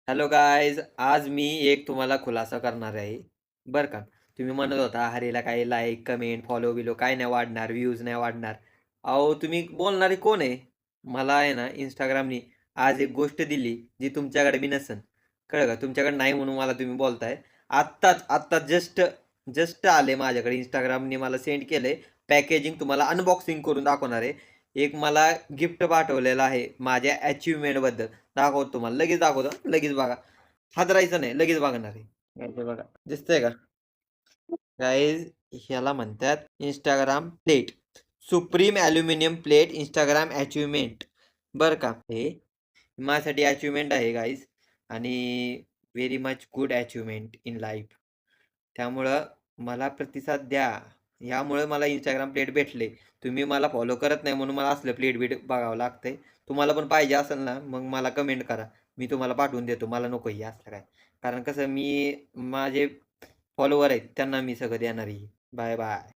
Hello guys, आज मी एक तुम्हाला खुलासा करणार आहे. बरं का. तुम्ही म्हणत होता हरीला काही लाईक, कमेंट, फॉलो बिलो काय नाही वाढणार, व्ह्यूज नाही वाढणार. अहो तुम्ही बोलणारे कोण आहे? मला आहे ना Instagramनी आज एक गोष्ट दिली जी तुमच्याकडे बी नसेल. कळलं का? तुमच्याकडे नाही म्हणून मला तुम्ही बोलताय. आत्ताच जस्ट जस्ट आले माझ्याकडे Instagramनी मला सेंड केलंय. पॅकेजिंग तुम्हाला अनबॉक्सिंग करून दाखवणार आहे. एक मला गिफ्ट पाठवलेलं आहे माझ्या अचीव्हमेंटबद्दल. दाखवतो तुम्हाला. लगेच दाखवतो. लगेच बघा. हादरायचं नाही. लगेच बघणार आहे. हे बघा. दिसतंय का? गाईज ह्याला म्हणतात Instagram plate. Supreme aluminium plate Instagram achievement. बरं का? हे माझ्यासाठी अचीव्हमेंट आहे गाईज आणि very much good achievement in life. त्यामुळं मला प्रतिसाद द्या. यामुळे मला Instagram प्लेट भेटले. तुम्ही मला फॉलो करत नाही म्हणून मला असलं प्लेट बीट बघावं लागतंय. तुम्हाला पण पाहिजे असेल ना, मग मला कमेंट करा. मी तुम्हाला पाठवून देतो. मला नको आहे असलं काय. कारण कसं मी माझे फॉलोवर आहेत त्यांना मी सगळं देणार आहे. Bye bye.